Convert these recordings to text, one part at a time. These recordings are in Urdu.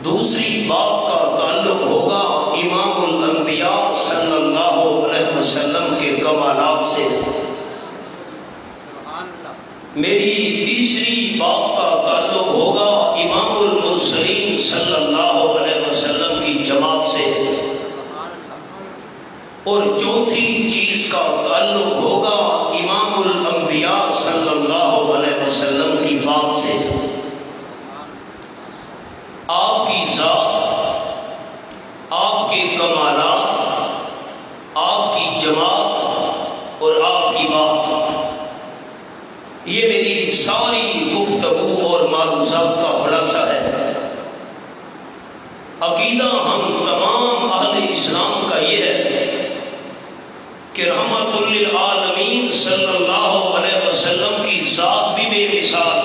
دوسری بات کا میری تیسری بات کا تعلق ہوگا امام المرسلین صلی اللہ علیہ وسلم کی جماعت سے، اور چوتھی چیز کا تعلق ہوگا امام الانبیاء صلی اللہ علیہ وسلم کی بات سے۔ آپ کی ذات، آپ کے کمالات، آپ کی جماعت اور آپ کی بات، یہ میری ساری گفتگو اور معروضات کا خلاصہ ہے۔ عقیدہ ہم تمام اہل اسلام کا یہ ہے کہ رحمت للعالمین صلی اللہ علیہ وسلم کی ذات بھی بے مثال،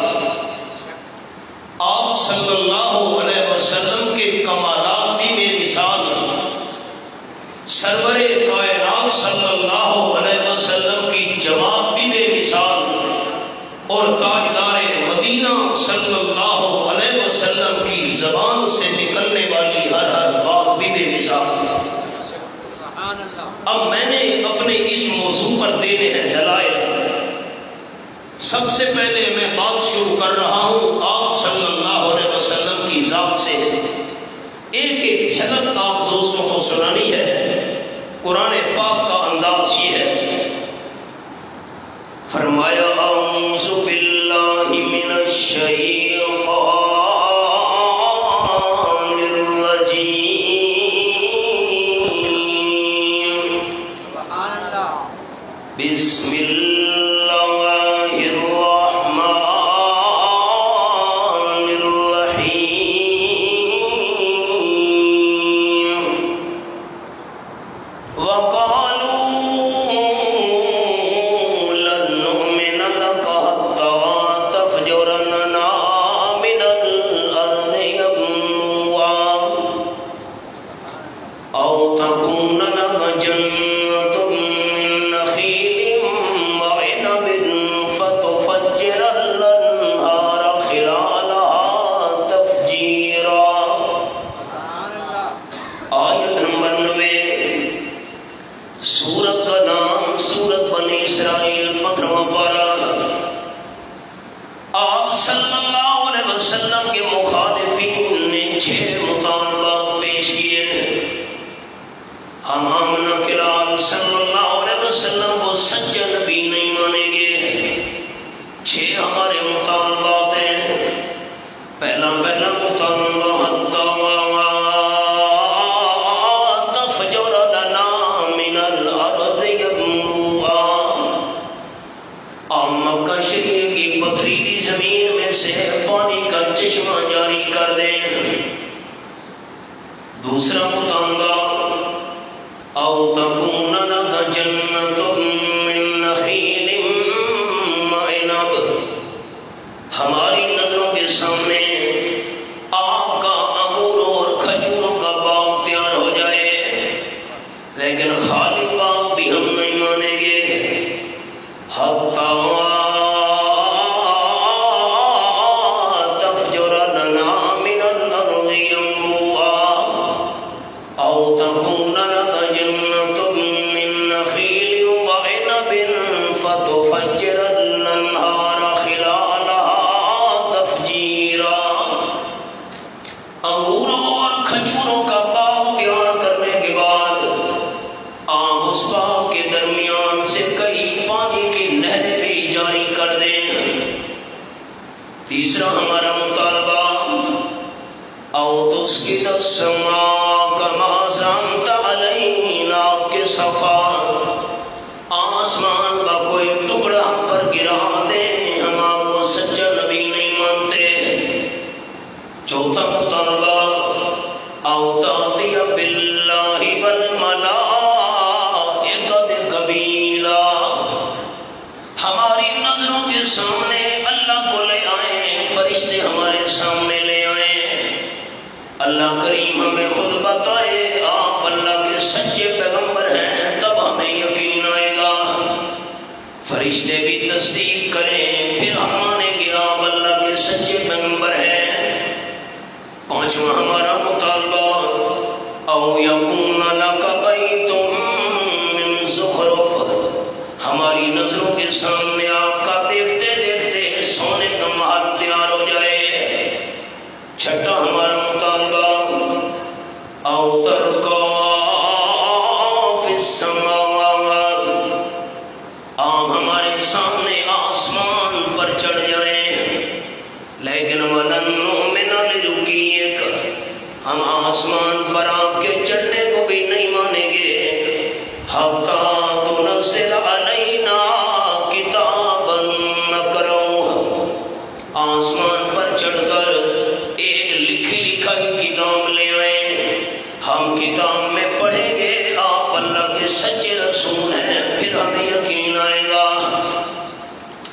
آپ صلی اللہ علیہ وسلم کے کمالات بھی بے مثال، سرور کائنات صلی اللہ علیہ وسلم کی جماعت بھی بے مثال، اور تاجدار مدینہ صلی اللہ علیہ وسلم کی زبان سے نکلنے والی ہر بات بھی بے مثال۔ اب میں نے اپنے اس موضوع پر دینے ہیں دلائل۔ سب سے پہلے میں بات شروع کر رہا ہوں آپ صلی اللہ علیہ وسلم کی ذات سے۔ ایک جھلک آپ دوستوں کو سنانی ہے۔ قرآن پاک کا انداز یہ ہے، فرمایا اعوذ باللہ من الشیطان الرجیم، بسم اللہ الرحمن الرحیم، وقالوا لن نؤمن لك حتى تفجر لنا من الأرض ينبوعا أو تكون لك جنة من نخيل وعنب فتفجر الأنهار خلالها تفجيرا۔ آیت نمبر 90، سورت کا نام سورت بنی اسرائیل، 15واں پارہ۔ آپ صلی اللہ علیہ وسلم کے مخالفین نے 6 مطالبات پیش کیے۔ ہم آمنہ کے لال صلی اللہ علیہ وسلم کو سچا نبی نہیں مانیں گے۔ 6 ہمارے مطالبات ہیں۔ پہلا مطالبہ حتی تفجر لنا من الارض ينبوعا، آپ مکہ شریف کی پتھریلی زمین میں سے پانی کا چشمہ جاری کر دیں۔ دوسرا مطالبہ او تکون لک جنت من نخیل وعنب، ہماری نظروں کے سامنے آپ کا انگور اور کھجوروں کا باغ تیار ہو جائے، لیکن خالی باغ بھی ہم نہیں مانیں گے۔ حتی تفجر لنا من الارض ينبوعا او تكون لك جنة من نخيل وعنب فتفجر الانهار خلالها تفجيرا۔ انگوروں اور کھجوروں کا باغ تیار کرنے کے بعد آپ اس باغ کے درمیان سے کئی پانی کی نہریں بھی جاری کر دیں۔ تیسرا ہمارا مطالبہ او تسقط السماء كما زعمت علينا كسفا، آسمان کا کوئی ٹکڑا ہم پر گرا دے، ہم آپ کو سچا نبی نہیں مانتے۔ چوتھا مطالبہ او تأتی باللہ والملائکۃ قبیلا، ہماری نظروں کے سامنے اللہ کو لے آئیں، فرشتے ہمارے سامنے لے آئیں۔ اللہ کریم ہمیں خود بتائے آپ اللہ کے سچے پیغمبر ہیں، تب ہمیں یقین آئے گا۔ فرشتے بھی تصدیق کریں، پھر ہم مانیں گے آپ اللہ کے سچے پیغمبر ہیں۔ پانچواں ہمارا مطالبہ او یکون لک بیت من زخرف، ہماری نظروں کے سامنے آپ کا دیکھتے دیکھتے آسمان پر آپ کے چڑھنے کو بھی نہیں مانیں گے حتی تنزل علینا کتابا نقرؤہ، آسمان پر چڑھ کر ایک لکھی لکھائی کتاب لے آئیں، ہم کتاب میں پڑھیں گے آپ اللہ کے سچے رسول ہیں، پھر ہمیں یقین آئے گا۔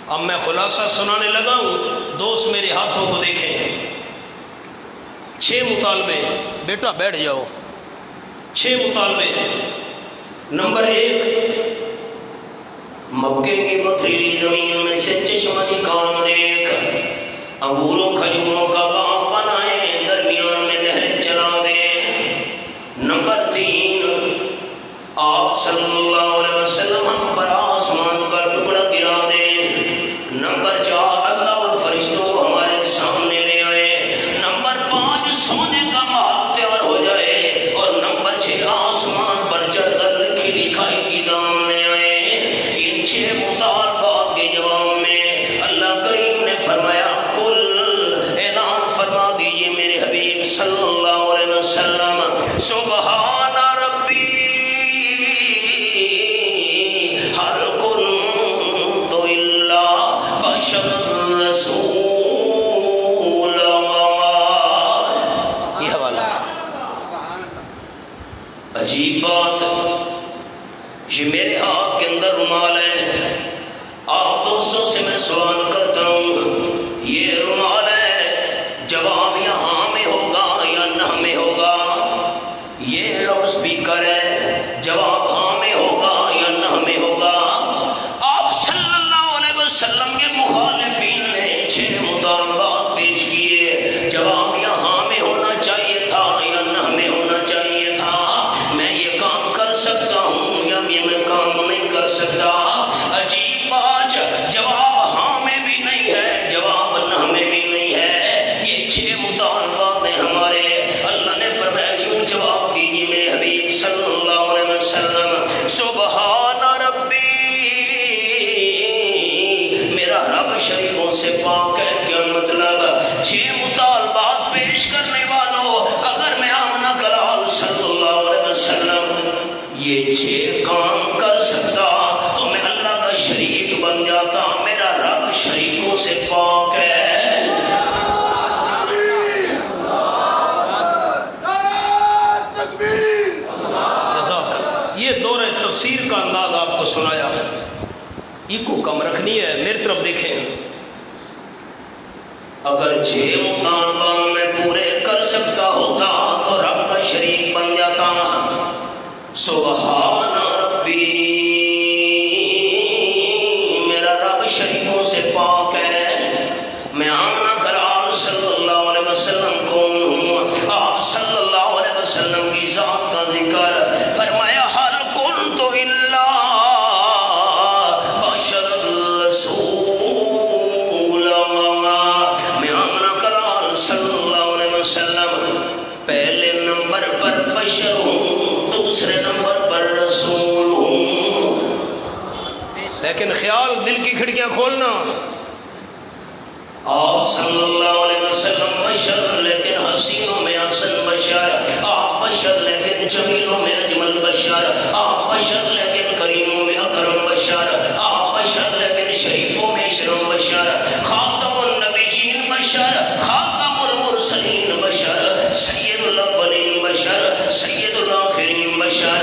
اب میں خلاصہ سنانے لگا ہوں، دوست میرے ہاتھوں کو دیکھیں۔ 6 مطالبے، بیٹا بیٹھ جاؤ، 6 مطالبے۔ نمبر 1، مکے کی پتھریلی زمین میں سے چشمہ نکال ایک، انگوروں کھجوروں کا باغ بنائے، درمیان میں نہر چلا دے۔ نمبر 3، آپ صلی اللہ علیہ وسلم ہم پر آسمان کا ٹکڑا گرا دے۔ نمبر 4، اللہ اور فرشتوں کو ہمارے سامنے لے آئے۔ نمبر 5، سونے کا محل تیار ہو جائے۔ اور نمبر 6، آسمان پر چڑھ کر لکھی لکھائی کی دام لے آئے۔ ان 6 مطالبات کے جواب میں اللہ کریم نے فرمایا، کل اعلان فرما دیجئے میرے حبیب صلی اللہ علیہ وسلم، سبحان ربی ہر کنت الا بشر رسول۔ یہ حوالہ عجیب بات، یہ میرے ہاتھ کے اندر رومال ہے، آپ دوستوں سے میں سوال کرتا ہوں، یہ رومال ہے، جواب یہاں میں ہوگا یا نہ میں ہوگا؟ یہ لاؤڈ اسپیکر ہے، جواب ہاں میں ہوگا یا نہ میں ہوگا؟ آپ صلی اللہ علیہ وسلم کے مخالفین نے 6 مطالبات پیش کیے، جواب یہاں میں ہونا چاہیے تھا یا نہ میں ہونا چاہیے تھا؟ میں یہ کام کر سکتا ہوں یا میں کام نہیں کر سکتا؟ عجیب بات، جواب ہاں میں بھی نہیں ہے، جواب نہ میں بھی نہیں ہے، یہ 6 مطالبات ہیں ہمارے۔ اللہ نے فرمایا کیوں جواب دیجیے میرے حبیب صلی اللہ علیہ وسلم، سبحان ربی، میرا رب شریفوں سے پاک ہے۔ کیا مطلب؟ 6 مطالبات پیش کرنے والوں، اگر میں آمنہ کلال صلی اللہ علیہ وسلم یہ 6 کام کر سکتا تو میں اللہ کا شریک بن جاتا، میرا رب شریکوں سے پاک ہے۔ یہ دور تفسیر کا انداز آپ کو سنایا، ایکو کم رکھنی ہے، میری طرف دیکھیں۔ اگر 6 مطالبات میں پورے کر سکتا ہوتا تو رب کا شریک بن جاتا۔ سبحان ربی، میرا رب شریکوں سے پاک ہے۔ میں آمنہ کلال صلی اللہ علیہ وسلم کون ہوں؟ آپ صلی اللہ علیہ وسلم کی ذات کا ذکر فرمایا، حل کنت الا بشر رسول۔ میں آمنہ کلال صلی اللہ علیہ وسلم پہلے نمبر پر بشر ہوں، دوسرے نمبر پر رسول ہوں۔ لیکن خیال، دل کی کھڑکیاں کھولنا، آپ صلی اللہ علیہ وسلم بشر لیکن حسینوں میں حسن بشر، آپ بشر لیکن جمیلوں میں اجمل بشر، آپ بشر لیکن کریموں میں اکرم بشر، آپ بشر لیکن شریفوں میں اشرف بشر، خاتم النبیین بشر، خاتم المرسلین بشر، سید الاولین بشر، سید الاخرین بشر۔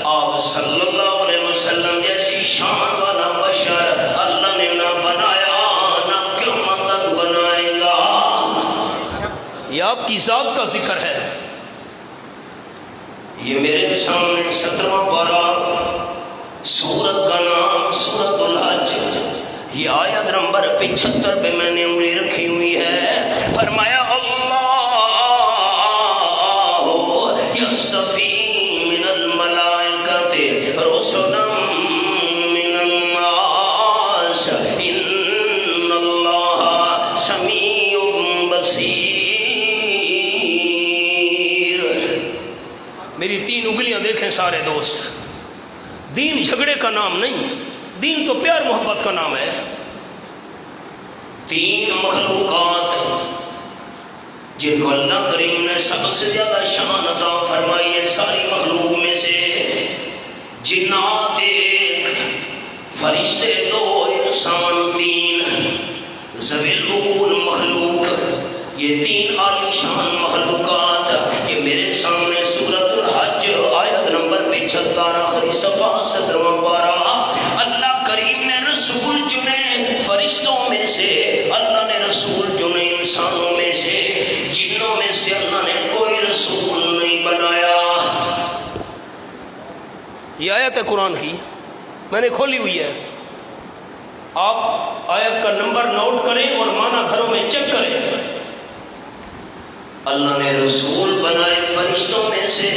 آپ صلی اللہ علیہ وسلم جیسی شان والا بشر اللہ نے نہ بنایا، نہ قیامت تک بنائے گا۔ یہ آپ کی ذات کا ذکر ہے۔ یہ میرے سامنے 17واں پارہ، سورت کا نام سورت الحج، یہ آیت نمبر 75 پہ میں نے انگلی رکھی ہوئی ہے۔ فرمایا، اللہ یصطفی من الملائکۃ رسلا من الناس ان اللہ سمیع بصیر۔ میری 3 انگلیاں دیکھیں سارے دوست، دین جھگڑے کا نام نہیں، دین تو پیار محبت کا نام ہے۔ 3 مخلوقات جن کو اللہ کریم نے سب سے زیادہ شان عطا فرمائی ہے ساری مخلوق میں سے، جنات ایک، فرشتے دو، انسان تین، ذوی العقول مخلوق، یہ تین عالی شان مخلوقات یہ میرے سامنے سورۃ الحج آیت نمبر 75 آخری صفحہ 17واں پارہ، اللہ کریم نے رسول چنے فرشتوں میں سے، اللہ نے رسول چنے انسانوں میں سے، جنوں میں سے اللہ نے کوئی رسول نہیں بنایا۔ یہ آیت ہے قرآن کی، میں نے کھولی ہوئی ہے، آپ آیت کا نمبر نوٹ کریں اور معنی گھروں میں چیک کریں۔ اللہ نے رسول بنائے فرشتوں میں سے،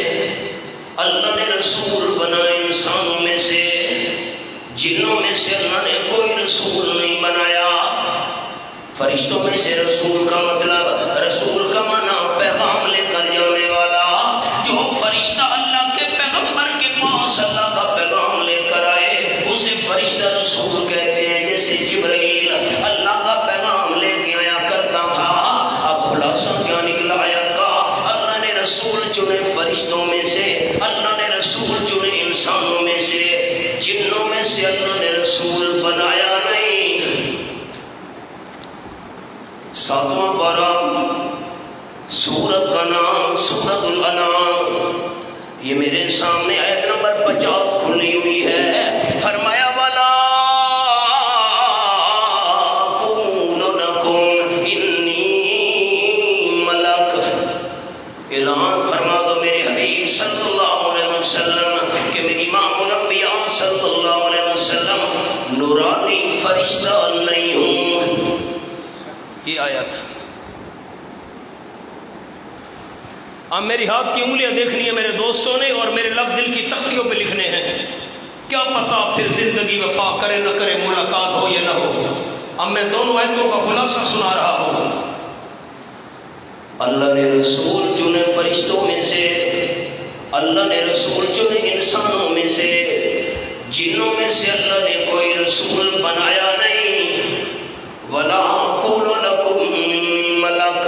اللہ نے رسول بنائے انسانوں میں سے، جنوں میں سے اللہ نے کوئی رسول نہیں بنایا۔ فرشتوں میں سے رسول کا مطلب، رسول کا معنی پیغام لے کر جانے والا، جو فرشتہ اللہ کے پیغمبر کے پاس اللہ کا پیغام لے کر آئے اسے فرشتہ رسول کہتے ہیں۔ جیسے جبرائیل اللہ کا پیغام لے کے آیا کرتا تھا، اب خلاصہ کیا نکلا آیت کا؟ اللہ نے رسول چنے فرشتوں میں سے، اللہ نے رسول چنے انسانوں میں سے، جنوں میں سے اللہ نے رسول بنایا نہیں۔ 7واں پارہ سورت کا نام سورۃ الانعام، یہ میرے سامنے آیت نمبر 50 کھلی ہوئی ہے۔ فرمایا والا قول لکم انی ملک، اعلان فرما دو میرے حبیب صلی اللہ علیہ وسلم کہ میں امام الانبیاء صلی اللہ علیہ وسلم نورانی فرشتہ نہیں ہوں۔ یہ آیت اب میری ہاتھ کی انگلیاں دیکھنی ہے میرے دوستوں نے، اور میرے لفظ دل کی تختیوں پہ لکھنے ہیں۔ کیا پتا پھر زندگی وفا کرے نہ کرے، ملاقات ہو یا نہ ہو۔ اب میں دونوں آیتوں کا خلاصہ سنا رہا ہوں۔ اللہ نے رسول چنے فرشتوں میں سے، اللہ نے رسول چنے انسانوں میں سے، جنوں میں سے اللہ نے کوئی رسول بنایا نہیں۔ ولا اقول لکم انی ملک،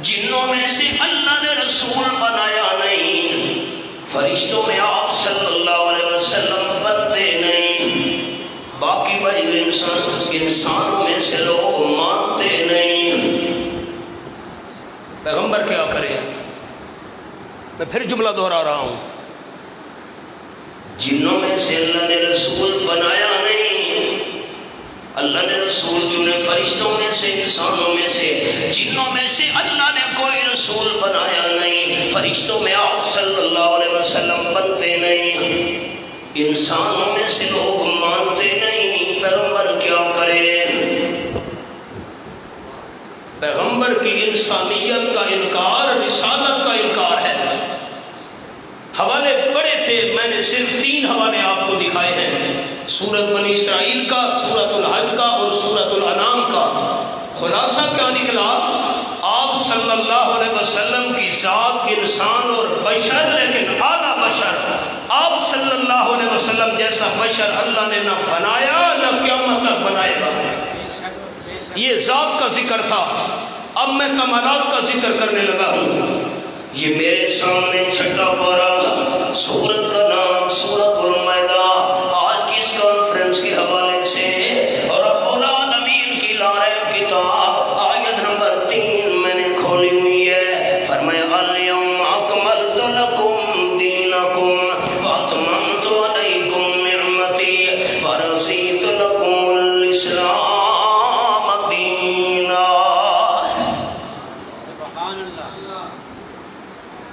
جنوں میں سے اللہ نے رسول بنایا نہیں، فرشتوں میں آپ صلی اللہ علیہ وسلم بنتے نہیں، باقی بڑی انسانوں میں سے لوگ مانتے نہیں۔ پیغمبر کیا کرے؟ میں پھر جملہ دہرا رہا ہوں، جنوں میں سے اللہ نے رسول بنایا نہیں، اللہ نے رسول چنے فرشتوں میں سے، انسانوں میں سے، جنوں میں سے اللہ نے کوئی رسول بنایا نہیں، فرشتوں میں آپ صلی اللہ علیہ وسلم بنتے نہیں، انسانوں میں سے لوگ مانتے نہیں۔ پیغمبر کیا کرے؟ پیغمبر کی انسانیت کا انکار رسالت کا انکار ہے۔ حوالے بڑے تھے، میں نے صرف 3 حوالے آپ کو دکھائے ہیں، سورت بنی اسرائیل کا، سورت الحج کا اور سورت الانعام کا۔ خلاصہ کیا نکلا؟ آپ صلی اللہ علیہ وسلم کی ذات انسان اور بشر، لیکن اعلیٰ بشر، آپ صلی اللہ علیہ وسلم جیسا بشر اللہ نے نہ بنایا نہ قیامت تک بنائے گا۔ یہ ذات کا ذکر تھا، اب میں کمالات کا ذکر کرنے لگا ہوں۔ یہ میرے سامنے چھٹا پارہ سورت کا نام سورۃ المائدہ، آج کی اس کانفرنس کے حوالے سے، اور رب العالمین کی لاریب کتاب آیت نمبر 3 میں نے کھولی ہوئی ہے۔ فرمایا الیوم اکملت لکم دینکم واتممت علیکم نعمتی ورضیت لکم الاسلام دینا۔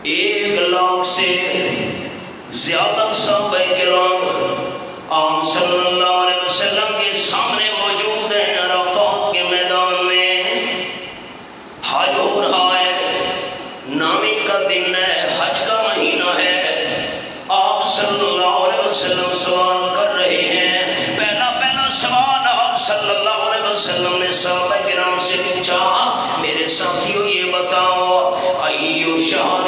1,00,000 سے زیادہ صحابہ کرام آپ صلی اللہ علیہ وسلم کے سامنے موجود ہیں۔ عرفات کے میدان میں حج ہو رہا ہے، نامی کا دن ہے، حج کا مہینہ ہے، آپ صلی اللہ علیہ وسلم سوال کر رہے ہیں۔ پہلا سوال آپ صلی اللہ علیہ وسلم نے صحابہ کرام سے پوچھا، میرے ساتھیوں یہ بتاؤ، ایو شہر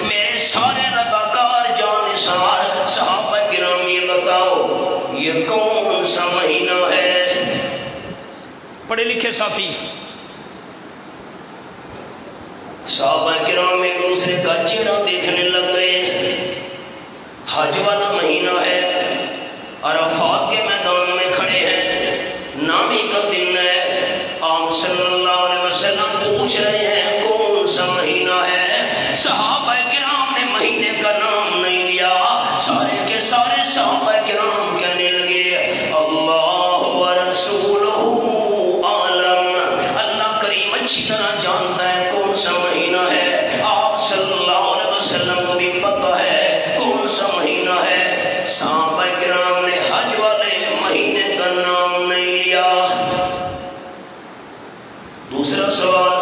میرے سارے رضاکار جانثار صحابہ کرام یہ بتاؤ پڑھے لکھے ساتھی صحابہ کرام ایک دوسرے کا چہرہ دیکھنے لگ گئے. حج والا مہینہ ہے، عرفات کے میدان میں کھڑے ہیں، نامی کا دن ہے. آپ صلی اللہ علیہ وسلم پوچھ رہے ہیں کون سا مہینہ ہے. صحابہ کرام نے مہینے کا نام نہیں لیا. سارے کے سارے صحابہ کرام کہنے لگے اللہ ورسولہ عالم. اللہ کریم اچھی طرح جانتا ہے کون سا مہینہ ہے. آپ صلی اللہ علیہ وسلم کو بھی پتہ ہے کون سا مہینہ ہے. صحابہ کرام نے حج والے مہینے کا نام نہیں لیا. دوسرا سوال،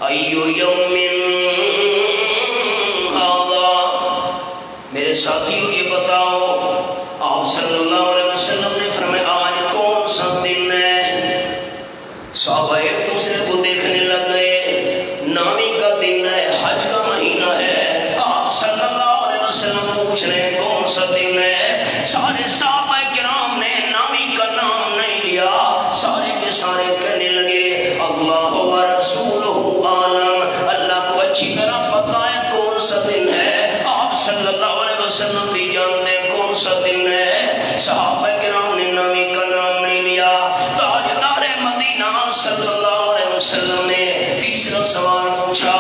ایو یوم ھذا، میرے ساتھیوں یہ بتاؤ. آپ صلی اللہ علیہ وسلم نے فرمایا آج کون سا دن ہے. صحابہ ایک دوسرے کو دیکھنے لگ گئے. نامی کا دن ہے، حج کا مہینہ ہے. آپ صلی اللہ علیہ وسلم پوچھ رہے ہیں کون سا دن ہے. سارے صحابہ کرام نے نامی کا نام نہیں لیا. سارے کے سارے کہنے لگے اللہ ورسولہ عالم. اللہ کو اچھی طرح پتہ ہے کون سا دن ہے. آپ صلی اللہ علیہ وسلم بھی جانتے ہیں کون سا دن ہے. صحابہ کرام نے نامی کا نام نہیں لیا. تاجدار مدینہ صلی اللہ علیہ وسلم نے تیسرا سوال پوچھا.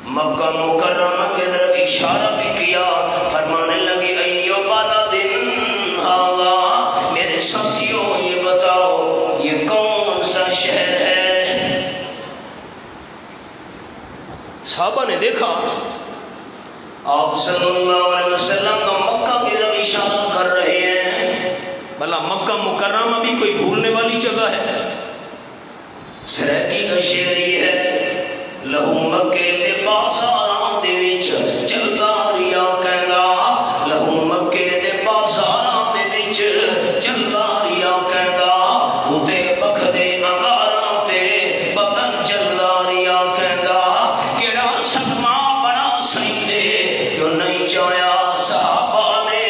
مکہ مکرمہ کے طرف اشارہ بھی کیا. فرمانے لگے ایو بلدن ھذا، میرے ساتھیوں یہ بتاؤ یہ کون سا شہر ہے. صحابہ نے دیکھا آپ صلی اللہ علیہ وسلم تو مکہ کی طرف اشارہ کر رہے ہیں. بھلا مکہ مکرمہ بھی کوئی بھولنے والی جگہ ہے؟ سرکی کا شعر یہ ہے، لہو مکے دے بازاراں دے وچ چلدا ریا کہندا. لہو مکے دے بازاراں دے وچ چلدا ریا کہندا. اتے بکھدے انگاراں تے بدن چلدا ریا کہندا. کیڑا صدمہ بڑا سہی دے جو نہیں چاہیا صحابہ نے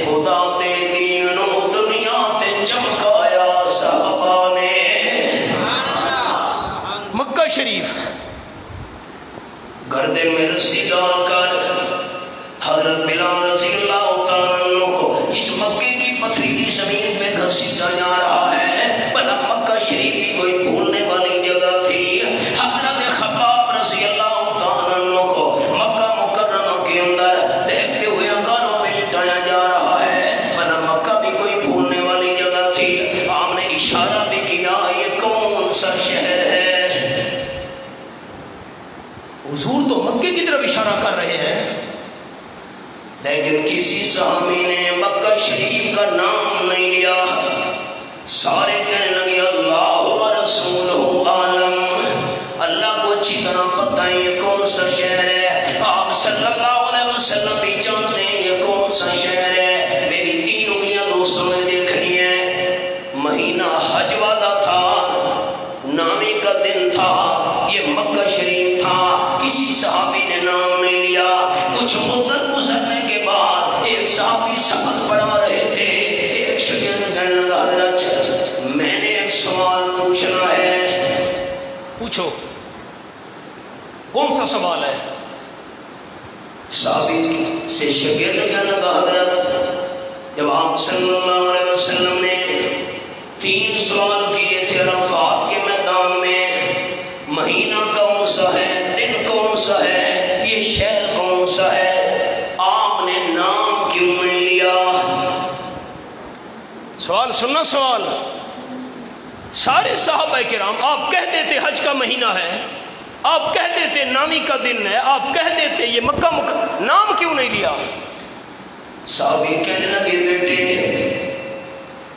خدا دے دین نو دنیا تے چمکایا. صحابہ نے مکہ شریف گردن میں رسی ڈال کر حضرت بلال رضی اللہ تعالیٰ عنہ کو اس مکے کی پتھریلی زمین پہ گھسیٹا جا رہا ہے. بھلا مکہ شریف کی کوئی بھولنے والی جگہ تھی؟ حضرت خباب رضی اللہ تعالیٰ عنہ کو مکہ مکرمہ کے اندر دیکھتے ہوئے انگاروں میں لٹایا جا رہا ہے. بھلا مکہ بھی کوئی بھولنے والی جگہ تھی؟ آپ نے اشارہ بھی کیا یہ کون سا شہر ہے. حضور تو مکے کی طرف اشارہ کر رہے ہیں، لیکن کسی صحابی نے مکہ شریف کا نام نہیں لیا. سارے کہنے لگے اللہ ورسولہ عالم. اللہ کو اچھی طرح پتہ ہے یہ کون سا شہر ہے. آپ صلی اللہ علیہ وسلم بھی جانتے ہیں یہ کون سا شہر ہے. میری تین انگلیاں دوستوں نے دیکھنی ہے. مہینہ حج والا تھا، نامی کا دن تھا، یہ مکہ شریف تھا. کسی صحابی نے نام نہیں لیا. کچھ مدت گزرنے کے بعد ایک صحابی سبق پڑھا رہے تھے. ایک شاگرد کہنے لگا حضرت میں نے ایک سوال پوچھنا ہے. پوچھو کون سا سوال ہے؟ صحابی سے شاگرد کہنے لگا حضرت جب آپ صلی اللہ علیہ وسلم نے 3 سوال کیے تھے عرفات کے میدان میں، مہینہ کون سا ہے، دن کون سا ہے، یہ شہر کون سا ہے، آپ نے نام کیوں نہیں لیا؟ سوال سننا. سوال سارے صحابہ کرام آپ کہہ دیتے حج کا مہینہ ہے، آپ کہہ دیتے نامی کا دن ہے، آپ کہہ دیتے یہ مکہ نام کیوں نہیں لیا؟ صحابی کہنے لگے بیٹے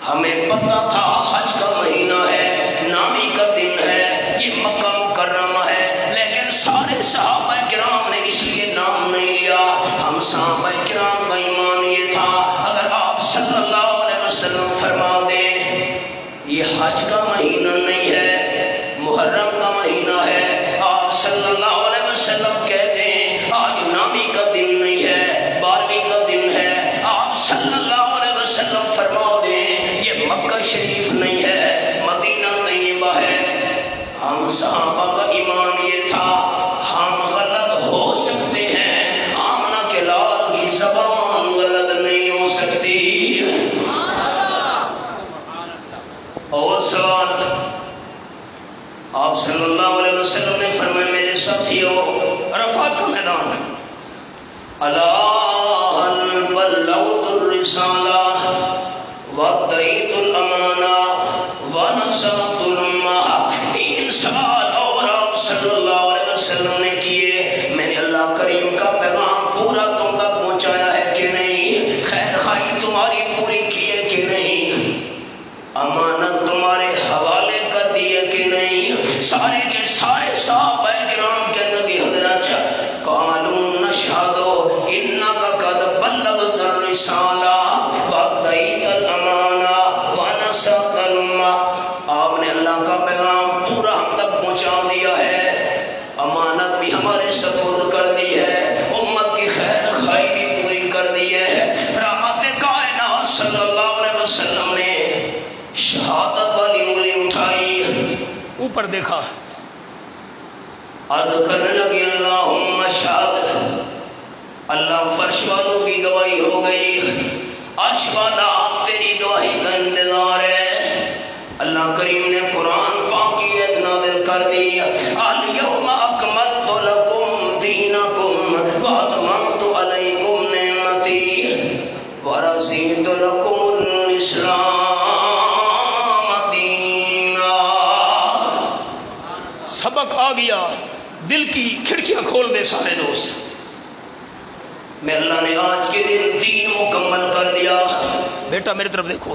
ہمیں پتہ تھا حج کا مہینہ ہے، نامی کا دن ہے، یہ مکہ مکرمہ ہے، لیکن سارے صحابہ کرام نے اس لیے نام نہیں لیا. ہم صحابہ کرام کا ایمان یہ تھا اگر آپ صلی اللہ علیہ وسلم فرما دیں یہ حج کا مہینہ نہیں ہے، محرم کا مہینہ ہے، آپ صلی اللہ علیہ وسلم کہہ دیں آج نامی کا دن نہیں ہے، 12ویں کا دن ہے، آپ صلی اللہ علیہ وسلم فرما دیں یہ مکہ شریف نہیں ہے، اور سوال، آپ صلی اللہ علیہ وسلم نے فرمایا میرے ساتھیوں، عرفات کا میدان، الا هل بلغت الرسالہ وادیت الامانہ ونصحت الامہ، 3 سال اور آپ صلی اللہ علیہ وسلم نے کیے، میں نے اللہ کریم کا پیغام پورا تم تک پہنچایا ہے کہ نہیں، خیر خواہی تمہاری پوری کی ہے کہ نہیں، امانت تمہارے حوالے کر دی ہے کہ نہیں، سارے کے سارے صحابہ کرام کہنے کی حضرت قالوا نشہد انک قد بلغت الرسالہ وادیت الامانہ ونصحت الامہ، آپ نے اللہ کا پیغام پورا ہم تک پہنچا دیا ہے، امانت بھی ہمارے سپرد کر دی ہے، امت کی خیر خواہی بھی پوری کر دی ہے۔ رحمت کائنات صلی اللہ علیہ وسلم نے شہادت والی انگلی اٹھائی، اوپر دیکھا، عرض کرنے لگی اللہم اشہد، اللہ فرش والوں کی گواہی ہو گئی، عرش والا تیری گواہی کا انتظار ہے۔ اللہ کریم نے قرآن پاک کی ایت نازل کر دی، الیوم اکملت لکم دینکم واتممت علیکم نعمتی ورضیت لکم الاسلام دینا۔ سبق آ گیا، دل کی کھڑکیاں کھول دے سارے دوست۔ میں اللہ نے آج کے دن دین مکمل کر دیا۔ بیٹا میری طرف دیکھو،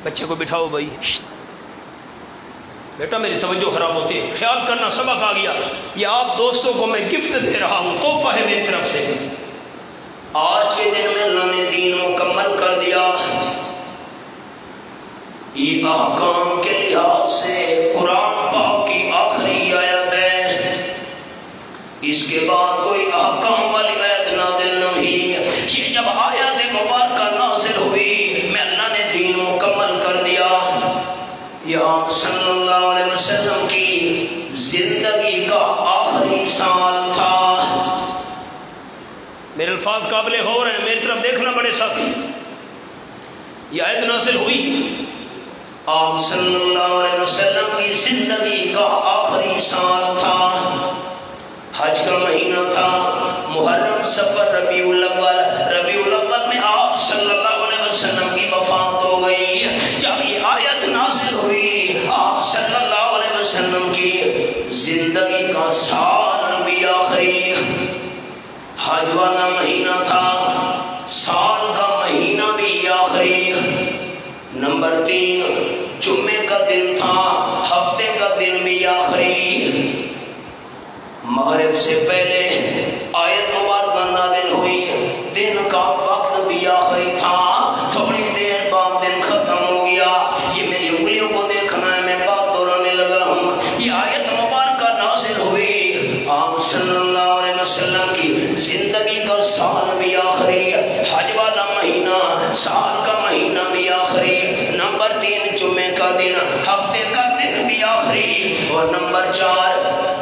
بچے کو بٹھاؤ بھائی، بیٹا میری توجہ خراب ہوتی ہے، خیال کرنا، سبق آ گیا، یہ آپ دوستوں کو میں گفٹ دے رہا ہوں، تحفہ ہے میری طرف سے۔ آج کے دن میں اللہ نے دین مکمل کر دیا۔ یہ احکام کے لحاظ سے قرآن پاک کی آخری آیت ہے، اس کے بعد کوئی احکام والی آیت نازل نہ ہوئی۔ یہ جب آیت مبارکہ نازل ہوئی، میں اللہ نے دین مکمل کر دیا۔ یہ آپ صلی اللہ علیہ وسلم کی زندگی کا آخری سال تھا۔ میرے الفاظ قابل ہو رہے ہیں، میری طرف دیکھنا بڑے ساتھی۔ یہ آیت نازل ہوئی، آپ صلی اللہ علیہ وسلم کی زندگی کا آخری سال تھا، حج کا مہینہ تھا، محرم صفر ربیع الاول میں آپ صلی اللہ علیہ وسلم کی وفات ہو گئی۔ جب یہ آیت نازل ہوئی، آپ صلی اللہ علیہ وسلم کی زندگی کا سال بھی آخری، حج والا مہینہ تھا، سال کا مہینہ بھی آخری۔ نمبر 3 جمعے کا دن تھا، ہفتے کا دن بھی آخری۔ مغرب سے پہلے آیت مبارکہ نازل ہوئی، دن کا وقت بھی آخری تھا، تھوڑی دیر بعد دن ختم ہو گیا۔ یہ میری انگلیوں کو دیکھنا ہے، میں بات دہرانے لگا ہوں۔ یہ آیت مبارکہ نازل ہوئی، آپ صلی اللہ علیہ وسلم کی زندگی کا سال بھی آخری، حج والا مہینہ، سال کا مہینہ بھی آخری۔ نمبر 3 جمعے کا دن، ہفتے کا دن بھی آخری، اور نمبر 4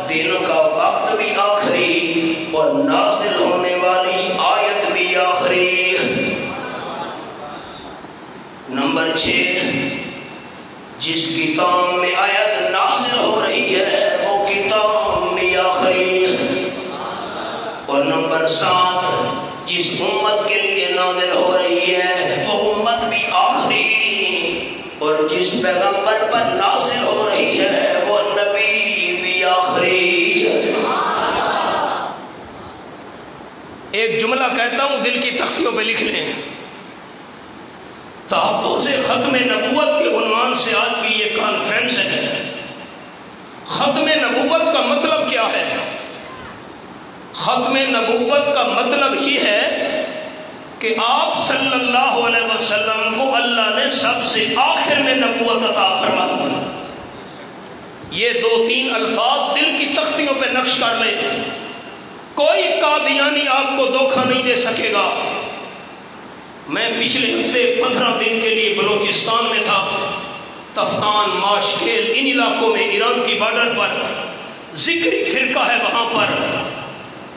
دن کا وقت بھی آخری، اور نازل ہونے والی آیت بھی آخری۔ نمبر 6 جس کتاب میں آیت نازل ہو رہی ہے وہ کتاب بھی آخری، اور نمبر 7 جس امت کے لیے نازل ہو رہی ہے وہ امت بھی آخری، اور جس پیغمبر پر نازل ہو رہی ہے وہ نبی بھی آخری۔ ایک جملہ کہتا ہوں، دل کی تختیوں پہ لکھ لیں۔ تحفظ ختم نبوت کے عنوان سے آج کی یہ کانفرنس ہے۔ ختم نبوت کا مطلب کیا ہے؟ ختم نبوت کا مطلب یہ ہے کہ آپ صلی اللہ علیہ وسلم کو اللہ نے سب سے آخر میں نبوت عطا فرما دی۔ یہ 2-3 الفاظ دل کی تختیوں پہ نقش کر لیں، کوئی قادیانی آپ کو دھوکہ نہیں دے سکے گا۔ میں پچھلے ہفتے 15 دن کے لیے بلوچستان میں تھا، تفتان، ماشکیل، ان علاقوں میں، ایران کی بارڈر پر ذکری فرقہ ہے وہاں پر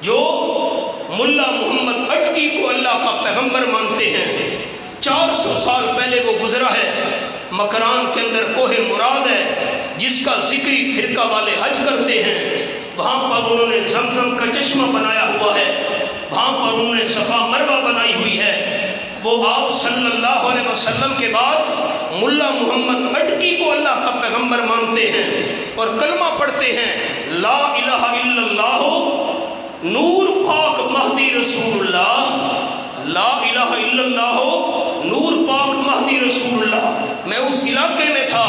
جو ملا محمد اٹکی کو اللہ کا پیغمبر مانتے ہیں۔ 400 سال پہلے وہ گزرا ہے، مکران کے اندر کوہ مراد ہے جس کا ذکری فرقہ والے حج کرتے ہیں، وہاں پر انہوں نے زمزم کا چشمہ بنایا ہوا ہے، وہاں پر انہوں نے صفا مروہ بنائی ہوئی ہے۔ وہ آپ صلی اللہ علیہ وسلم کے بعد ملا محمد اٹکی کو اللہ کا پیغمبر مانتے ہیں اور کلمہ پڑھتے ہیں، لا الہ الا اللہ نور پاک مہدی رسول اللہ، لا الہ الا اللہ نور پاک مہدی رسول اللہ۔ میں اس علاقے میں تھا،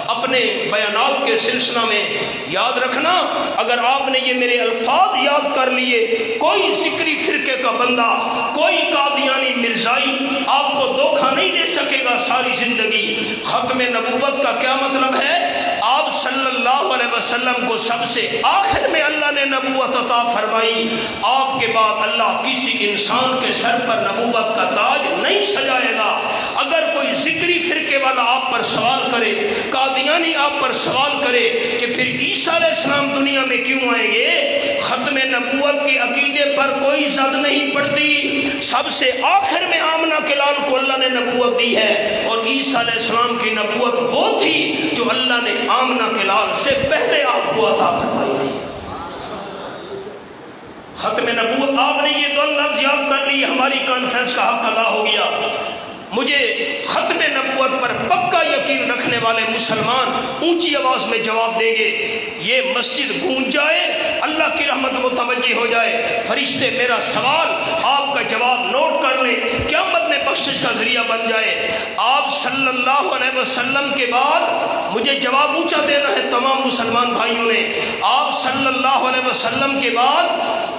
اپنے بیانات کے سلسلہ میں یاد رکھنا، اگر آپ نے یہ میرے الفاظ یاد کر لیے، کوئی ذکری فرقے کا بندہ، کوئی قادیانی مرزائی آپ کو دھوکہ نہیں دے سکے گا ساری زندگی۔ ختم نبوت کا کیا مطلب ہے؟ آپ صلی اللہ علیہ وسلم کو سب سے آخر میں اللہ نے نبوت عطا فرمائی، آپ کے بعد اللہ کسی انسان کے سر پر نبوت کا تاج نہیں سجائے گا۔ اگر کوئی ذکری فرقے والا آپ پر سوال کرے، قادیانی آپ پر سوال کرے کہ پھر عیسیٰ علیہ السلام دنیا میں کیوں آئیں گے، ختم نبوت کے عقیدے پر کوئی زد نہیں پڑتی۔ سب سے آخر میں آمنہ کے لال کو اللہ نے نبوت دی ہے، اور عیسیٰ علیہ السلام کی نبوت وہ تھی جو اللہ نے آمنہ کے لال سے پہلے آپ کو عطا فرمائی تھی۔ ختم نبوت، آپ نے یہ دو لفظ یاد کر لی، ہماری کانفرنس کا حق ادا ہو گیا۔ مجھے ختم نبوت پر پکا یقین رکھنے والے مسلمان اونچی آواز میں جواب دیں گے، یہ مسجد گونج جائے، اللہ کی رحمت متوجہ ہو جائے، فرشتے میرا سوال آپ کا جواب نوٹ کر لیں، قیامت میں بخشش کا ذریعہ بن جائے۔ آپ صلی اللہ علیہ وسلم کے بعد مجھے جواب اونچا دینا ہے تمام مسلمان بھائیوں نے، آپ صلی اللہ علیہ وسلم کے بعد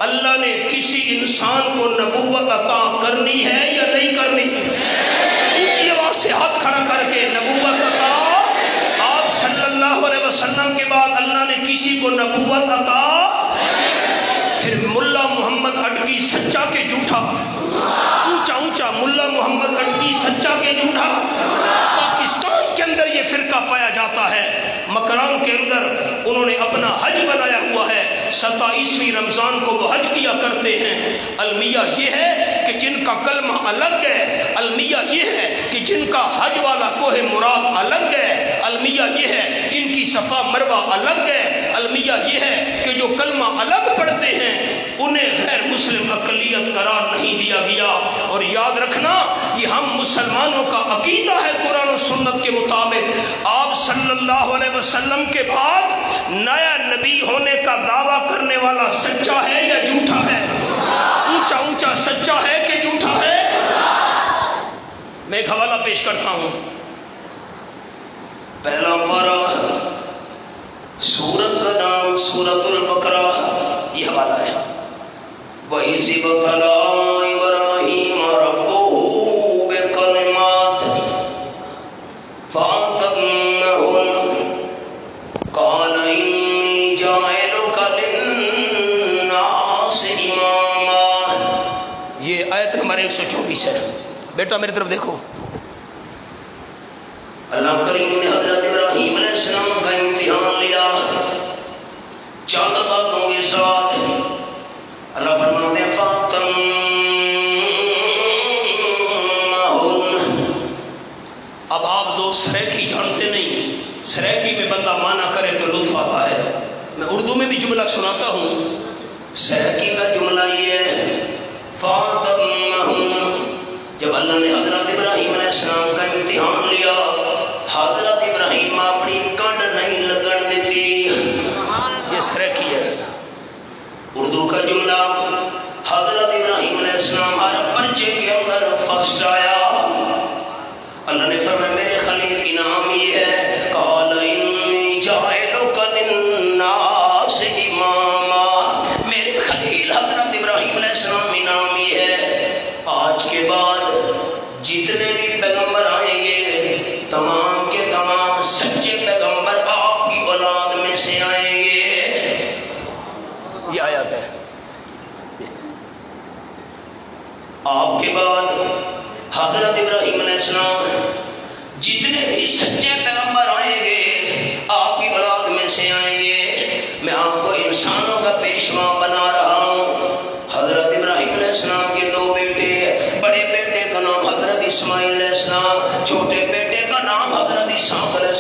اللہ نے کسی انسان کو نبوت عطا کرنی ہے یا نہیں کرنی؟ اونچی آواز سے ہاتھ کھڑا کر کے، نبوت عطا آپ صلی اللہ علیہ وسلم کے بعد اللہ نے کسی کو نبوت عطا؟ پھر ملا محمد اٹکی سچا کے جھوٹا، اونچا اونچا ملا محمد اٹکی سچا کے جھوٹا۔ پاکستان کے اندر یہ فرقہ پایا جاتا ہے، مکران کے اندر انہوں نے اپنا حج بنایا ہوا ہے، 27ویں رمضان کو وہ حج کیا کرتے ہیں۔ المیہ یہ ہے کہ جن کا کلمہ الگ ہے، المیہ یہ ہے کہ جن کا حج والا کوہ مراد الگ ہے، المیہ یہ ہے ان کی صفا مروہ الگ ہے، المیہ یہ ہے کہ جو کلمہ الگ پڑھتے ہیں انہیں غیر مسلم اقلیت قرار نہیں دیا گیا۔ اور یاد رکھنا، یہ ہم مسلمانوں کا عقیدہ ہے قرآن و سنت کے مطابق، آپ صلی اللہ علیہ وسلم کے بعد نیا نبی ہونے کا دعویٰ کرنے والا سچا ہے یا جھوٹا ہے؟ اونچا اونچا سچا ہے کہ جھوٹا ہے؟ میں ایک حوالہ پیش کرتا ہوں، پہلا پارہ سورت کا نام سورت البقرہ، یہ حوالہ ہے۔ وَإِذِ ابْتَلَىٰ إِبْرَاهِيمَ رَبُّهُ بِكَلِمَاتٍ فَأَتَمَّهُنَّ قَالَ إِنِّي جَاعِلُكَ لِلنَّاسِ إِمَامًا۔ یہ آیت نمبر 124 ہے، بیٹا میری طرف دیکھو۔ اللہ کریم نے حضرت ابراہیم علیہ السلام کا امتحان لیا، چند باتوں کے ساتھ۔ اللہ فرماتے ہیں فَاتَمَّهُنَّ، اب آپ دو سریکی جانتے نہیں، سریکی میں بندہ مانا کرے تو لطف آتا ہے، میں اردو میں بھی جملہ سناتا ہوں۔ سریکی کا جملہ یہ ہے فَاتَمَّهُنَّ، جب اللہ نے حضرت ابراہیم علیہ السلام کا امتحان لیا، حضرت ابراہیم اپنی کڈ نہیں لگن دیتی، یہ سریکی ہے۔ اردو کا جملہ، حضرت ابراہیم علیہ السلام ہر پرچے کے اندر فرسٹ آیا۔ اللہ نے فرمایا میرے خلیل انعام یہ ہے، قال انی جاعلک للناس اماما، میرے خلیل حضرت ابراہیم علیہ السلام انعام یہ ہے، آج کے بعد جتنے بھی پیغمبر آئیں گے تمام کے تمام سچے پیغمبر آپ کی اولاد میں سے آئیں گے۔ یہ آیت ہے، آپ کے بعد حضرت ابراہیم علیہ السلام جتنے بھی سچے پیغمبر آئیں گے آپ کی اولاد میں سے آئیں گے۔ میں آپ کو انسانوں کا پیشوا بنا رہا ہوں۔ حضرت ابراہیم علیہ السلام کے دو بیٹے، بڑے بیٹے کا نام حضرت اسماعیل علیہ السلام، چھوٹے بیٹے کا نام حضرت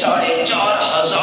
4,500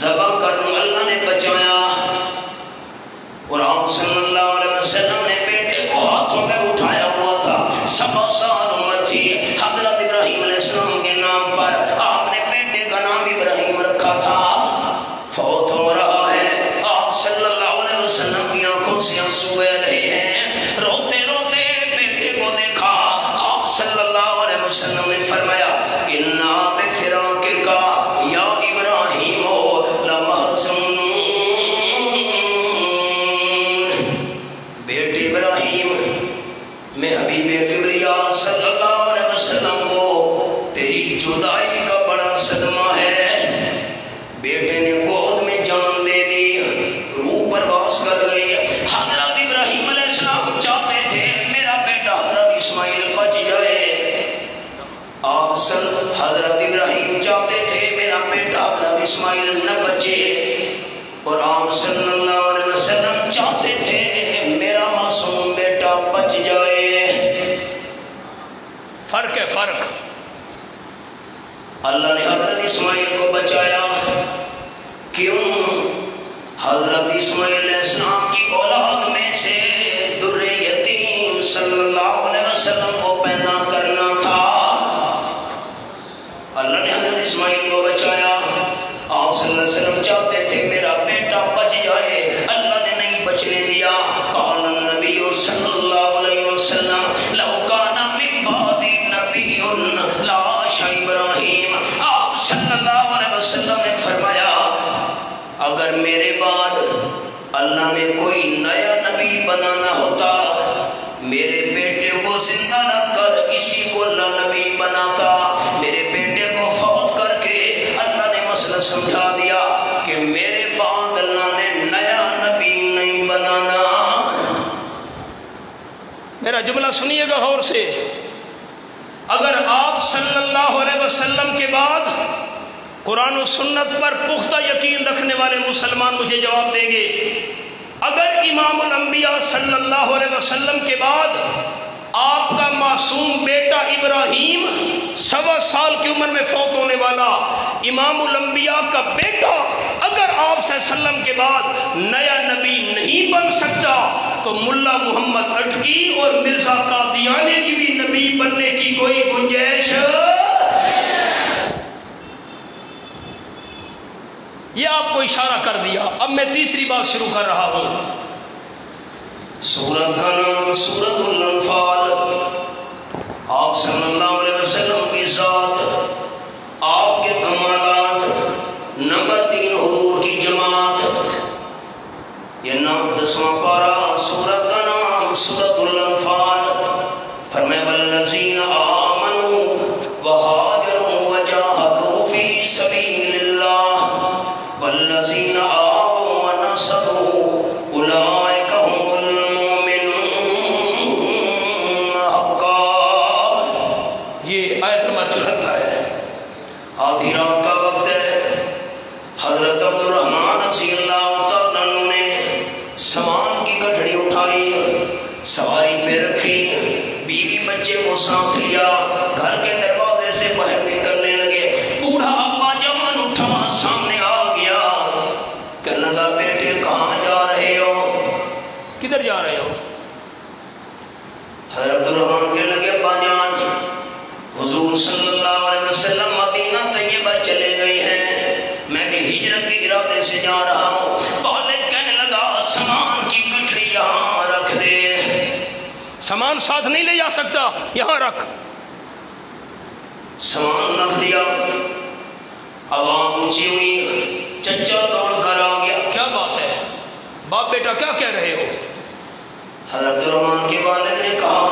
ذبح کر دوں، اللہ نے بچایا۔ اور آپ صلی اللہ علیہ وسلم نے بیٹے کو ہاتھوں میں اٹھایا ہوا تھا، 7 سال عمر تھی، حضرت ابراہیم علیہ السلام کے نام پر آپ نے بیٹے کا نام ابراہیم رکھا تھا۔ فوت ہو رہا ہے، آپ صلی اللہ علیہ وسلم کی آنکھوں سے آنسو بہہ رہے ہیں، روتے روتے بیٹے کو دیکھا، آپ صلی اللہ علیہ وسلم نے فرمایا انا بفراقک یا ابراہیم لمحزون، بیٹے ابراہیم میں حبیب کبریا صلی اللہ علیہ وسلم کو تیری جدائی کا بڑا صدمہ ہے۔ بیٹے نے گود میں جان دے دی، روح پرواز کر گئی۔ حضرت ابراہیم علیہ السلام چاہتے تھے میرا بیٹا حضرت اسماعیل بچ جائے، آپ حضرت ابراہیم چاہتے تھے میرا بیٹا حضرت اسماعیل نہ بچے، اور آپ صلی اللہ علیہ وسلم چاہتے تھے میرا معصوم بیٹا بچ جائے۔ فرق ہے، فرق۔ اللہ نے حضرت اسماعیل کو بچایا، کیوں؟ حضرت اسماعیل علیہ السلام کی اولاد میں سے در یتیم صلی اللہ علیہ وسلم کو پیدا کرنا تھا۔ اللہ نے حضرت اسماعیل کو بچایا، آپ صلی اللہ علیہ وسلم چاہتے تھے میرا بیٹا بچ جائے، اللہ نے نہیں بچنے دیا۔ قال النبی صلی اللہ علیہ وسلم لو کان من بعد نبی لعاش ابراہیم، آپ صلی اللہ علیہ وسلم نے فرمایا اگر میرے بعد اللہ نے کوئی نیا نبی بنانا ہوتا، میرے بیٹے کو زندہ رکھ کر اسی کو اللہ نبی بناتا۔ میرے بیٹے کو فوت کر کے اللہ نے مسئلہ سمجھا دیا کہ میرے بعد اللہ نے نیا نبی نہیں بنانا۔ میرا جملہ سنیے گا غور سے، اگر آپ صلی اللہ علیہ وسلم کے بعد قرآن و سنت پر پختہ یقین رکھنے والے مسلمان مجھے جواب دیں گے، اگر امام الانبیاء صلی اللہ علیہ وسلم کے بعد آپ کا معصوم بیٹا ابراہیم 1.25 سال کی عمر میں فوت ہونے والا امام الانبیاء کا بیٹا اگر آپ صلی اللہ علیہ وسلم کے بعد نیا نبی نہیں بن سکتا، تو ملا محمد اٹکی اور مرزا قادیانی کی بھی نبی بننے کی کوئی گنجائش؟ یہ آپ کو اشارہ کر دیا۔ اب میں تیسری بات شروع کر رہا ہوں۔ سورت کا نام سورت الانفال، آپ صلی اللہ علیہ وسلم کی ذات، آپ کے کمالات، نمبر 3 حضور کی جماعت، یہ نام 10واں پارہ، سورت کا نام سورت الانفال۔ فرمایا والذین آمنوا وہاجروا وجاہدوا فی سبیل اللہ والذین آووا ونصروا اولئک هم المؤمنون حقا۔ یہ آیت نمبر 74 ہے۔ آدھی رات کا وقت ہے، حضرت عبد الرحمن رضی اللہ تعالیٰ عنہ نے سامان کی گٹھڑی اٹھائی، سواری پہ رکھی، بیوی بچے کو ساتھ لیا، گھر کے دروازے سے باہر نکلنے لگے۔ بوڑھا ابا جوان اٹھا سامنے آ گیا، کہنے لگا بیٹے کہاں جا رہے ہو؟ کدھر جا رہے ہو؟ حضرت الرحمن کہنے لگے ابا جان حضور صلی اللہ علیہ وسلم مدینہ طیبہ چلے گئے ہیں، میں بھی ہجرت کے ارادے سے جا رہا ہوں۔ والد کہنے لگا سامان کی گٹھڑی یہاں رکھ دے۔ سامان ساتھ نہیں لے جا سکتا، یہاں رکھ۔ سامان رکھ دیا، آواز اونچی ہوئی، چچا دوڑ کر آ گیا۔ کیا بات ہے باپ بیٹا، کیا کہہ رہے ہو؟ حضرت الرحمن کے والد نے کہا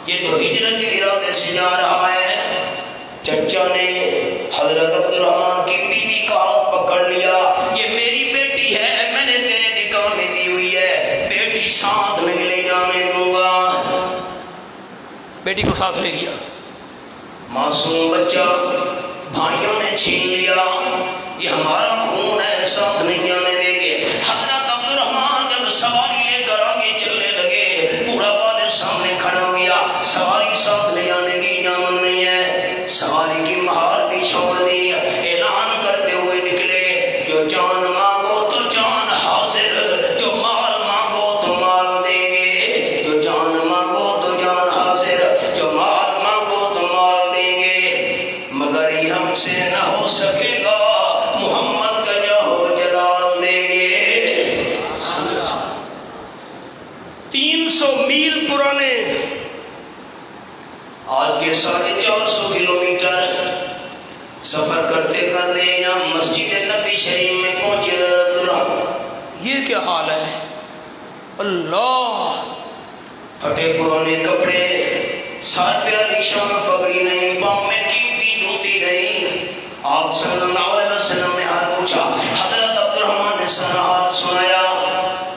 یہ تو ہجرت کے ارادے سے جا رہا ہے۔ چچا نے حضرت عبد الرحمن کی بیوی کا ہاتھ پکڑ لیا، یہ میری بیٹی ہے، میں نے تیرے نکاح میں دی ہوئی ہے، بیٹی ساتھ نہیں لے جانے دوں گا۔ بیٹی کو ساتھ لے گیا۔ معصوم بچہ بھائیوں نے چھین لیا، یہ ہمارا خون ہے، ساتھ نہیں جانے دیں گے۔ حضرت عبد الرحمن جب سواری لے کر آگے چلنے لگے، بوڑھا والد سامنے کھڑا ہو گیا، سواری ساتھ لے جانے کی اجازت نہیں ہے۔ سواری کی مہار بھی چھوڑ دی، اعلان کرتے ہوئے نکلے جو مگر یہ ہم سے نہ ہو سکے گا، محمد کا جاہو جلال دیں گے۔ 300 میل پرانے، آج کے 450 کلومیٹر سفر کرتے کرتے یہاں مسجد نبی شریف میں پہنچے درہم۔ یہ کیا حال ہے؟ اللہ، پھٹے پرانے کپڑے، سر پہ عالیشان پگڑی نہیں، پاؤں میں قیمتی جوتی نہیں۔ آپ صلی اللہ علیہ وسلم نے حال پوچھا، حضرت عبد الرحمن نے سارا حال سنایا۔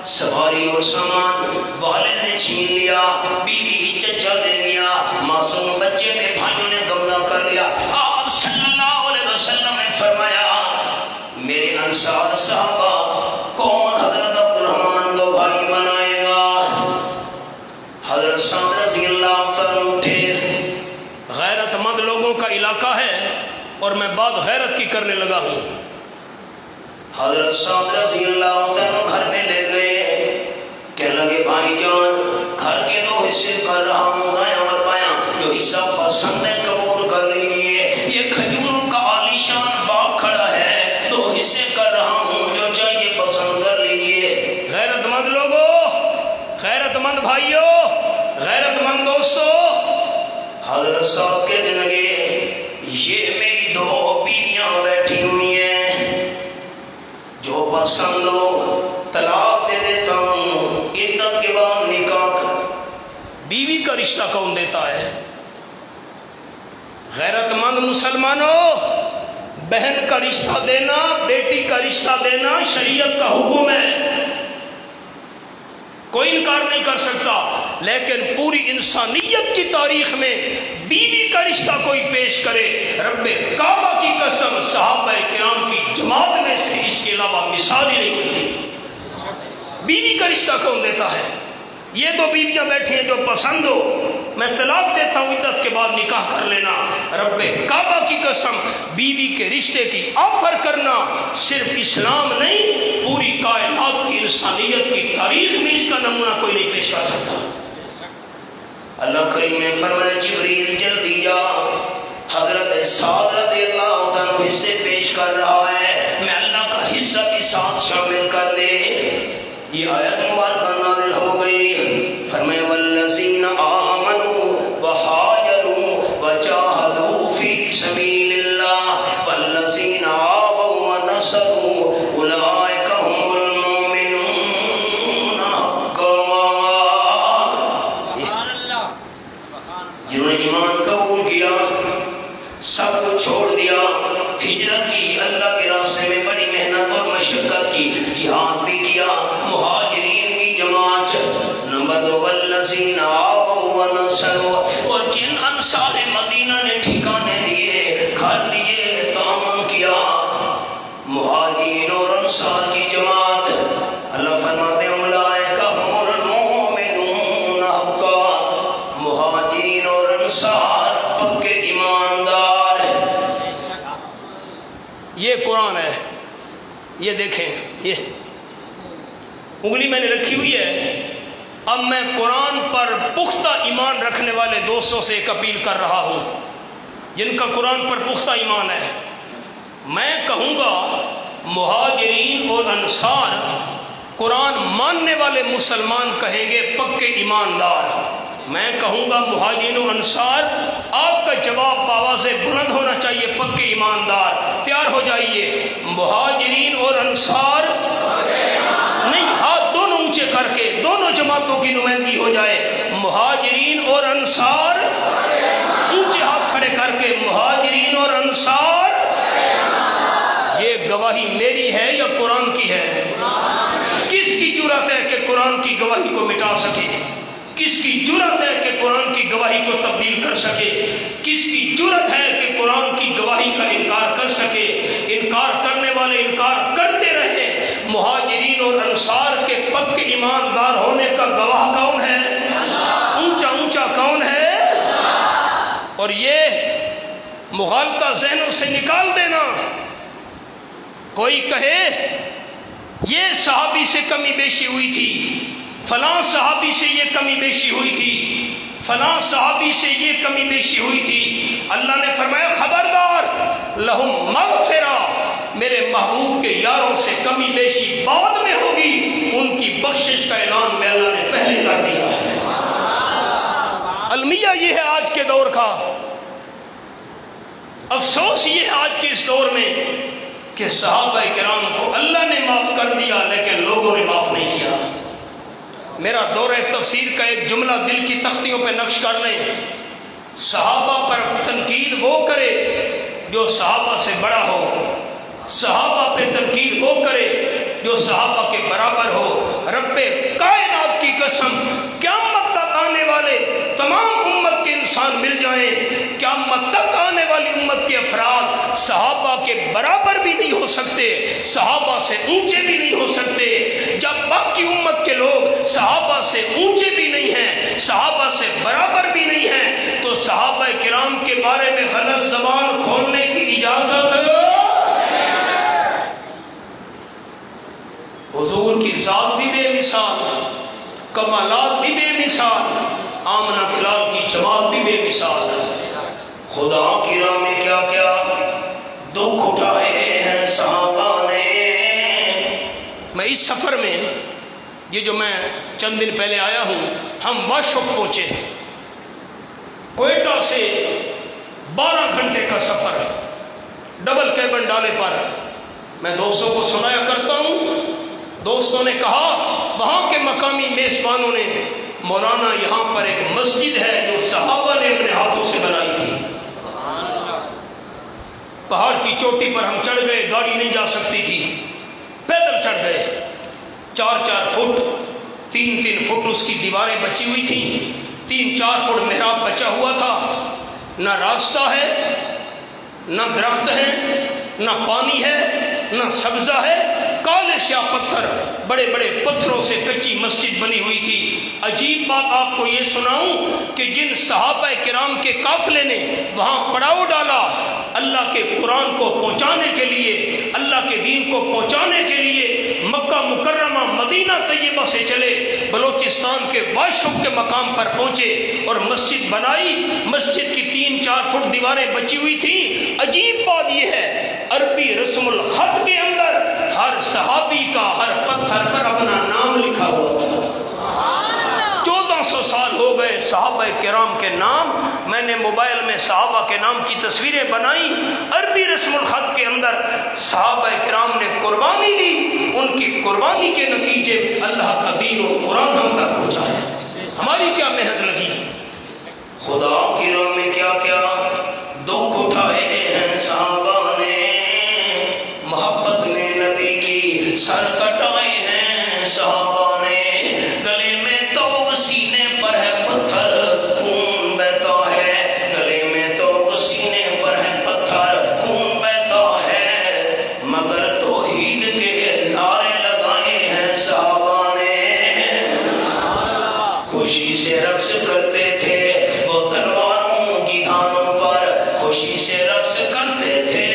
سواری اور سامان والد نے چھین لیا، بیوی چچا لے لیا، معصوم بچے کے بھائیوں نے قبضہ کر لیا۔ آپ صلی اللہ علیہ وسلم نے فرمایا، میرے انصار صحابہ کون حضرت عبد الرحمن کو بھائی بنائے گا؟ حضرت سعد رضی اللہ تعالیٰ اٹھے۔ غیرت مند لوگوں کا علاقہ ہے اور میں بات غیرت کی کرنے لگا ہوں۔ حضرت سعد رضی اللہ تعالیٰ گھر میں لے گئے، کہنے لگے بھائی جان گھر کے 2 حصے کر رہا ہوں، دایاں اور بایاں، جو حصہ پسند ہے قبول کر لیجیے۔ یہ کھجوروں کا عالیشان باغ کھڑا ہے، 2 حصے کر رہا ہوں، جو چاہیے پسند کر لیجیے۔ غیرت مند لوگوں، غیرت مند بھائیوں، غیرت مند دوستوں، حضرت صاحب کہنے لگے یہ میری 2 بیویاں بیٹھی ہوئی ہیں، جو پسند ہو طلاق دے دیتا ہوں، عدت کے بعد نکاح کر۔ بیوی کا رشتہ کون دیتا ہے؟ غیرت مند مسلمانوں، بہن کا رشتہ دینا، بیٹی کا رشتہ دینا شریعت کا حکم ہے، کوئی انکار نہیں کر سکتا۔ لیکن پوری انسانیت کی تاریخ میں بیوی کا رشتہ کوئی پیش کرے، رب کعبہ کی قسم صحابہ کرام کی جماعت میں سے اس کے علاوہ مثال ہی نہیں ملتی۔ بیوی کا رشتہ کون دیتا ہے؟ یہ 2 بیویاں بیٹھی ہیں، جو پسند ہو میں طلاق دیتا ہوں، عدت کے بعد نکاح کر لینا۔ رب کعبہ کی قسم، بیوی کے رشتے کی آفر کرنا صرف اسلام نہیں، پوری کائنات کی انسانیت کی تاریخ میں اس کا نمونہ کوئی نہیں پیش کر سکتا۔ اللہ کریم نے فرمایا جبریل جلدی جا، حضرت سعد رضی اللہ عنہ حصے پیش کر رہا ہے، میں اللہ کا حصہ کے ساتھ شامل کر دے۔ یہ آیت مبارکہ نازل ہو گئی، فرمایا والذین آمنوا وہاجروا وجاہدوا فی سبیل اللہ والذین آووا ونصروا اولئک هم المؤمنون حقا۔ جنہوں نے ایمان قبول کیا، سب کچھ چھوڑ دیا، ہجرت کی، اللہ کے راستے میں بڑی محنت اور مشقت کی، جہاد بھی کیا، مہاجرین کی جماعت۔ نمبر 2 والذین آووا ونصروا، اور جن انصار مدینہ نے ٹھکانے دیے، گھر دیے، تعاون کیا، مہاجرین اور انصار کی جماعت۔ اللہ فرماتے ہیں اولئک هم المؤمنون حقا، مہاجرین اور انصار پکے ایماندار۔ یہ قرآن ہے، یہ دیکھیں، یہ انگلی میں نے رکھی ہوئی ہے۔ اب میں قرآن پر پختہ ایمان رکھنے والے دوستوں سے ایک اپیل کر رہا ہوں، جن کا قرآن پر پختہ ایمان ہے۔ میں کہوں گا مہاجرین اور انصار، قرآن ماننے والے مسلمان کہیں گے پکے ایماندار۔ میں کہوں گا مہاجرین و انصار، آپ کا جواب بآواز بلند ہونا چاہیے پکے ایماندار۔ تیار ہو جائیے، مہاجرین اور انصار نہیں، ہاتھ دونوں اونچے کر کے دونوں جماعتوں کی نمائندگی ہو جائے۔ مہاجرین اور انصار، اونچے ہاتھ کھڑے کر کے مہاجرین اور انصار۔ یہ گواہی میری ہے یا قرآن کی ہے؟ کس کی جرأت ہے کہ قرآن کی گواہی کو مٹا سکے؟ کس کی جرأت ہے کہ قرآن کی گواہی کو تبدیل کر سکے؟ کس کی جرأت ہے کہ قرآن کی گواہی کا انکار کر سکے؟ انکار کرنے والے انکار کرتے رہے۔ مہاجرین اور انصار کے پکے ایماندار ہونے کا گواہ کون ہے؟ اونچا اونچا کون ہے؟ اور یہ مغالطہ ذہنوں سے نکال دینا۔ کوئی کہے یہ صحابی سے کمی بیشی ہوئی تھی، فلاں صحابی سے یہ کمی بیشی ہوئی تھی، فلاں صحابی سے یہ کمی بیشی ہوئی تھی۔ اللہ نے فرمایا خبردار، لہم مغفرہ، میرے محبوب کے یاروں سے کمی بیشی بعد میں ہوگی، ان کی بخشش کا اعلان میں اللہ نے پہلے کر دیا ہے۔ المیہ یہ ہے آج کے دور کا، افسوس یہ ہے آج کے اس دور میں کہ صحابہ کرام کو اللہ نے معاف کر دیا لیکن لوگوں نے معاف نہیں کیا۔ میرا دورہ تفسیر کا ایک جملہ دل کی تختیوں پہ نقش کر لیں، صحابہ پر تنقید وہ کرے جو صحابہ سے بڑا ہو، صحابہ پہ تنقید وہ کرے جو صحابہ کے برابر ہو۔ رب کائنات کی قسم، قیامت تک آنے والے تمام امت کے انسان مل جائیں، قیامت تک آنے والی امت کے افراد صحابہ کے برابر بھی نہیں ہو سکتے، صحابہ سے اونچے بھی نہیں ہو سکتے۔ جب باقی امت کے لوگ صحابہ سے اونچے بھی نہیں ہیں، صحابہ سے برابر بھی نہیں ہیں، تو صحابہ کرام کے بارے میں غلط زبان کھولنے کی اجازت حضور کی ذات بھی بے مثال، کمالات بھی بے مثال، آمنہ کلال کی جماعت بھی بے مثال۔ خدا کی راہ میں کیا کیا دکھ اٹھائے ہیں صحابہ نے۔ میں اس سفر میں، یہ جو میں چند دن پہلے آیا ہوں، ہم واشوق پہنچے، کوئٹہ سے 12 گھنٹے کا سفر، ڈبل کیبن ڈالے پر۔ میں دوستوں کو سنایا کرتا ہوں، دوستوں نے کہا وہاں کے مقامی میزبانوں نے، مولانا یہاں پر ایک مسجد ہے جو صحابہ نے اپنے ہاتھوں سے بنائی تھی۔ پہاڑ کی چوٹی پر ہم چڑھ گئے، گاڑی نہیں جا سکتی تھی، پیدل چڑھ گئے، 4-4 فٹ 3-3 فٹ اس کی دیواریں بچی ہوئی تھیں، 3-4 فٹ محراب بچا ہوا تھا، نہ راستہ ہے، نہ درخت ہے، نہ پانی ہے، نہ سبزہ ہے، کالے سیاہ پتھر، بڑے بڑے پتھروں سے کچی مسجد بنی ہوئی تھی۔ عجیب بات آپ کو یہ سناؤں کہ جن صحابہ کرام کے قافلے نے وہاں پڑاؤ ڈالا اللہ کے قرآن کو پہنچانے کے لیے، اللہ کے دین کو پہنچانے کے لیے، مکہ مکرمہ مدینہ طیبہ سے چلے، بلوچستان کے واشوق کے مقام پر پہنچے اور مسجد بنائی۔ مسجد کی 3-4 فٹ دیواریں بچی ہوئی تھیں۔ عجیب بات یہ ہے، عربی رسم الخط کے اندر ہر صحابی کا ہر پتھر پر اپنا نام لکھا ہوا تھا۔ 1400 سال ہو گئے صحابہ کرام کے نام، میں نے موبائل میں صحابہ کے نام کی تصویریں بنائی، عربی رسم الخط کے اندر صحابہ کرام نے قربانی دی، ان کی قربانی کے نتیجے میں اللہ کا دین و قرآن ہم تک پہنچا ہے۔ ہماری کیا محنت لگی۔ خدا کی راہ میں کیا کیا دکھ اٹھائے ہیں صحابہ نے، محبت میں نبی کی سر کٹائے ہیں صحابہ نے، گلے میں تو سینے پر ہے پتھر خون بہتا ہے، گلے میں تو سینے پر ہے پتھر خون بہتا ہے، مگر توحید کے نعرے لگائے ہیں صحابہ نے، خوشی سے رقص کرتے تھے وہ تلواروں کی دھانوں پر، خوشی سے رقص کرتے تھے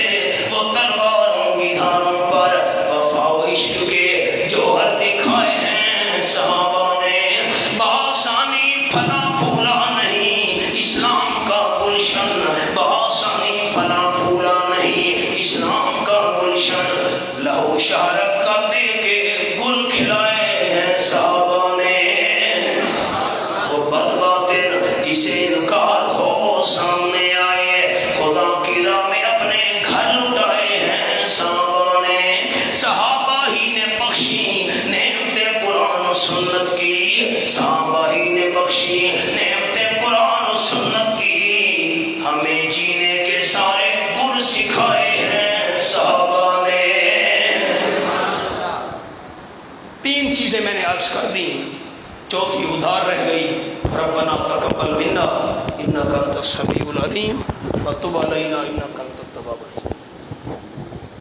وہ تلواروں کی دھانوں پر، وفا و عشق کے جوہر دکھائے ہیں صحابہ نے، بآسانی پھلا پھولا نہیں اسلام کا گلشن، بآسانی پھلا پھولا نہیں اسلام کا گلشن، لہو شہرت کا دے کے گل کھلائے ہیں صحابہ نے، وہ بدباطن جسے انکار ہو سامنے آئے، خدا کی راہ میں اپنے گھر لٹائے ہیں صحابہ نے، صحابہ ہی نے بخشی نعمت قرآن و سنت کی، صحابہ ہی نے بخشی نعمت قرآن و سنت کی، ہمیں جینے کے سارے گر سکھائے ہیں صحابہ نے۔ 3 چیزیں میں نے عرض کر دی، چوتھی ادھار رہ گئی، ربنا تقبل منا انک انت السمیع العلیم وتب علینا انک انت التواب الرحیم۔